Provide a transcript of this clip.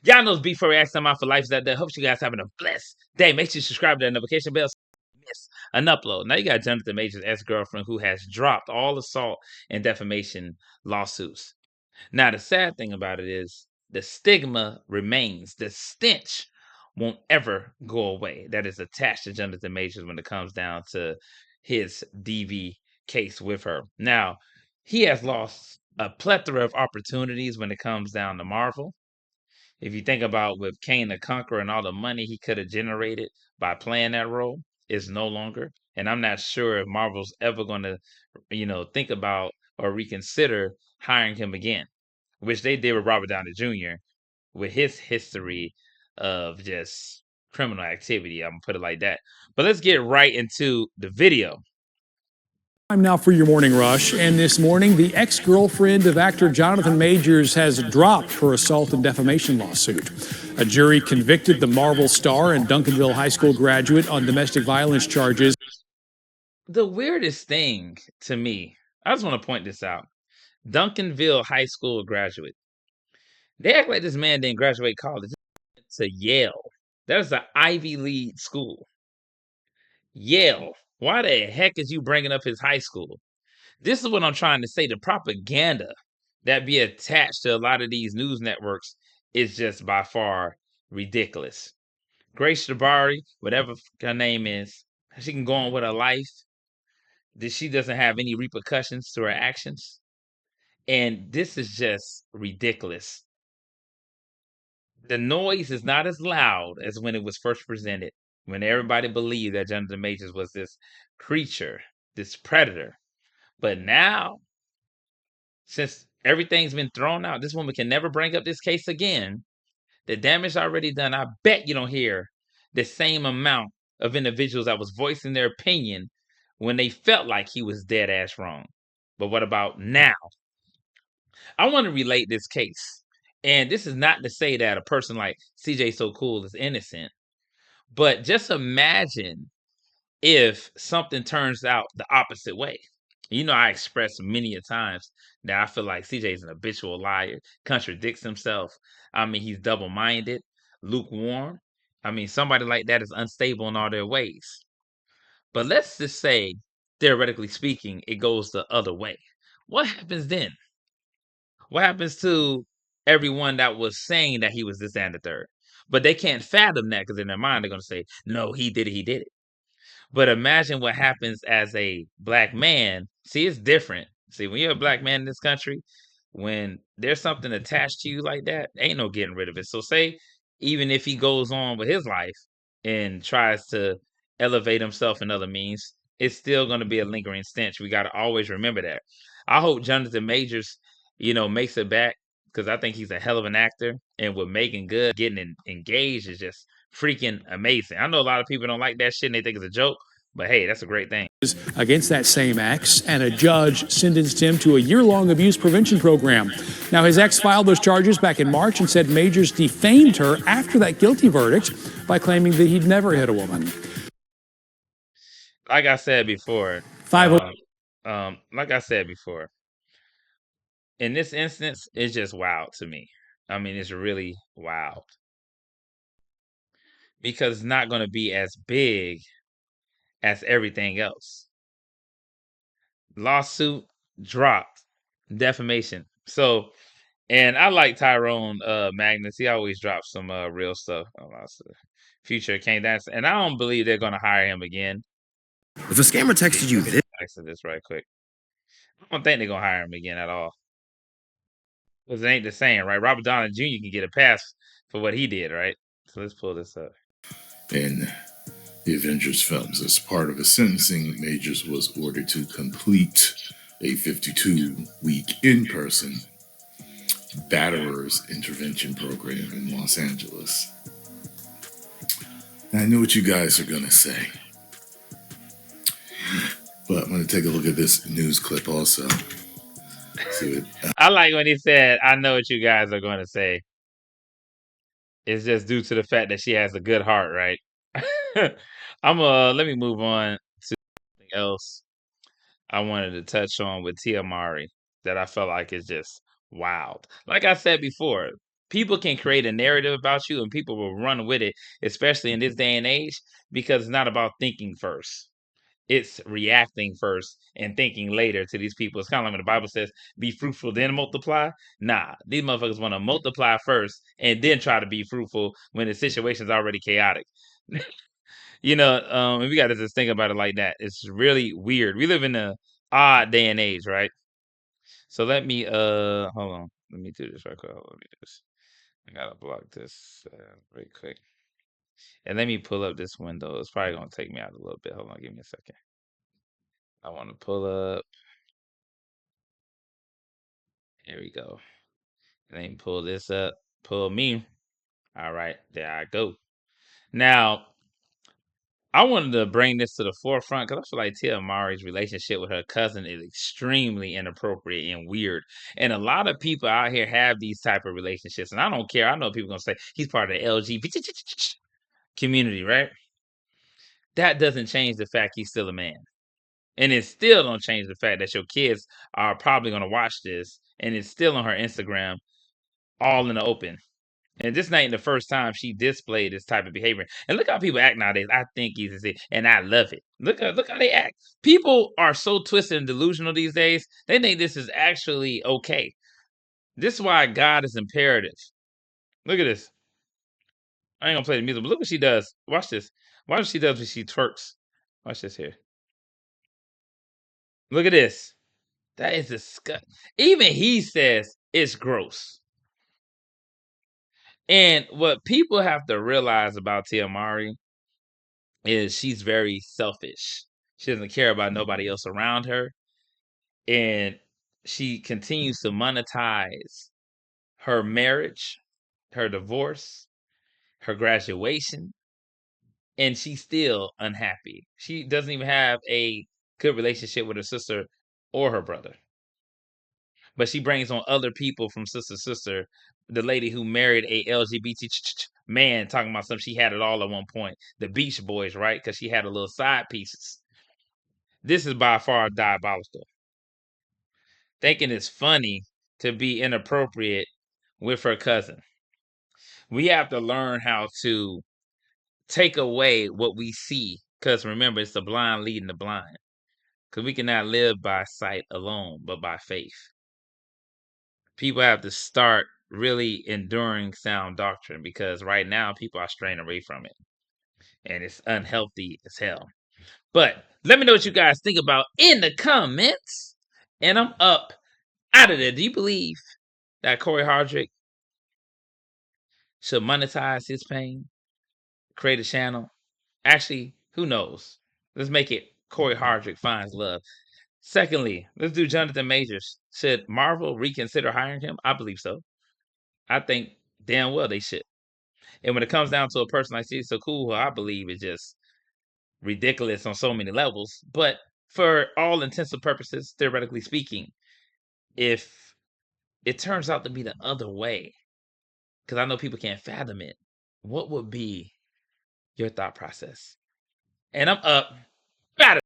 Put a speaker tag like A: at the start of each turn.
A: Y'all knows before we ask them out for life is that there. Hope you guys having a blessed day. Make sure you subscribe to the notification bell so you don't miss an upload. Now you got Jonathan Majors' ex-girlfriend who has dropped all assault and defamation lawsuits. Now the sad thing about it is the stigma remains. The stench won't ever go away that is attached to Jonathan Majors when it comes down to his DV case with her. Now, he has lost a plethora of opportunities when it comes down to Marvel. If you think about with Kane the Conqueror and all the money he could have generated by playing that role, is no longer. And I'm not sure if Marvel's ever going to, think about or reconsider hiring him again, which they did with Robert Downey Jr. with his history of just criminal activity. I'm gonna put it like that. But let's get right into the video.
B: Time now for your morning rush. And this morning, the ex-girlfriend of actor Jonathan Majors has dropped her assault and defamation lawsuit. A jury convicted the Marvel star and Duncanville High School graduate on domestic violence charges.
A: The weirdest thing to me, I just want to point this out. Duncanville High School graduate. They act like this man didn't graduate college. To Yale. That is an Ivy League school. Yale. Why the heck is you bringing up his high school? This is what I'm trying to say. The propaganda that be attached to a lot of these news networks is just by far ridiculous. Grace Jabari, whatever her name is, she can go on with her life. She doesn't have any repercussions to her actions. And this is just ridiculous. The noise is not as loud as when it was first presented, when everybody believed that Jonathan Majors was this creature, this predator. But now, since everything's been thrown out, this woman can never bring up this case again. The damage already done. I bet you don't hear the same amount of individuals that was voicing their opinion when they felt like he was dead ass wrong. But what about now? I want to relate this case. And this is not to say that a person like CJ So Cool is innocent, but just imagine if something turns out the opposite way. I expressed many a times that I feel like CJ is an habitual liar, contradicts himself. I mean, he's double-minded, lukewarm. I mean, somebody like that is unstable in all their ways. But let's just say, theoretically speaking, it goes the other way. What happens then? What happens to everyone that was saying that he was this and the third? But they can't fathom that because in their mind they're going to say, no, he did it, he did it. But imagine what happens as a black man. See, it's different. See, when you're a black man in this country, when there's something attached to you like that, ain't no getting rid of it. So say, even if he goes on with his life and tries to elevate himself in other means, it's still going to be a lingering stench. We got to always remember that. I hope Jonathan Majors, makes it back because I think he's a hell of an actor. And with Megan Good getting engaged is just freaking amazing. I know a lot of people don't like that shit and they think it's a joke, but hey, that's a great thing.
B: Against that same ex, and a judge sentenced him to a year-long abuse prevention program. Now, his ex filed those charges back in March and said Majors defamed her after that guilty verdict by claiming that he'd never hit a woman.
A: Like I said before, in this instance, it's just wild to me. I mean, it's really wild because it's not going to be as big as everything else. Lawsuit dropped, defamation. So, and I like Tyrone Magnus. He always drops some real stuff. Future Kane Dance, and I don't believe they're going to hire him again.
C: If a scammer texted you,
A: Next to this right quick. I don't think they're going to hire him again at all. Because it ain't the same, right? Robert Downey Jr. can get a pass for what he did, right? So let's pull this up.
D: In the Avengers films, as part of his sentencing, Majors was ordered to complete a 52-week in-person batterers intervention program in Los Angeles. Now, I know what you guys are going to say, but I'm going to take a look at this news clip also.
A: I like when he said, I know what you guys are going to say. It's just due to the fact that she has a good heart, right? Let me move on to something else I wanted to touch on with Tia Mowry that I felt like is just wild. Like I said before, People can create a narrative about you and people will run with it, especially in this day and age, because it's not about thinking first. It's reacting first and thinking later to these people. It's kind of like when the Bible says, be fruitful, then multiply. Nah, these motherfuckers want to multiply first and then try to be fruitful when the situation's already chaotic. And we got to just think about it like that. It's really weird. We live in a odd day and age, right? So let me hold on. Let me do this right quick. Let me do this. I gotta block this right quick. And let me pull up this window. It's probably gonna take me out a little bit. Hold on, give me a second. I want to pull up. Here we go. Let me pull this up. Pull me. All right, there I go. Now, I wanted to bring this to the forefront because I feel like Tia Mowry's relationship with her cousin is extremely inappropriate and weird. And a lot of people out here have these type of relationships. And I don't care. I know people gonna say he's part of the LGBT community, right? That doesn't change the fact he's still a man. And it still don't change the fact that your kids are probably gonna watch this and it's still on her Instagram all in the open. And this ain't the first time she displayed this type of behavior. And look how people act nowadays. I think he's a, and I love it. Look how they act. People are so twisted and delusional these days. They think this is actually okay. This is why God is imperative. Look at this. I ain't gonna play the music, but look what she does. Watch this. Watch what she does when she twerks. Watch this here. Look at this. That is disgusting. Even he says it's gross. And what people have to realize about Tia Mowry is she's very selfish. She doesn't care about nobody else around her. And she continues to monetize her marriage, her divorce, her graduation, and she's still unhappy. She doesn't even have a good relationship with her sister or her brother. But she brings on other people from sister to sister. The lady who married a LGBT man talking about something she had it all at one point. The Beach Boys, right? Because she had a little side pieces. This is by far diabolical. Thinking it's funny to be inappropriate with her cousin. We have to learn how to take away what we see. Because remember, it's the blind leading the blind. Because we cannot live by sight alone, but by faith. People have to start really enduring sound doctrine because right now people are straying away from it. And it's unhealthy as hell. But let me know what you guys think about in the comments. And I'm up out of there. Do you believe that Corey Hardrick should monetize his pain, create a channel? Actually, who knows? Let's make it Corey Hardrick finds love. Secondly, let's do Jonathan Majors. Should Marvel reconsider hiring him? I believe so. I think damn well they should. And when it comes down to a person like Steve So Cool, who I believe is just ridiculous on so many levels, but for all intents and purposes, theoretically speaking, if it turns out to be the other way, because I know people can't fathom it, what would be your thought process? And I'm up. Got it.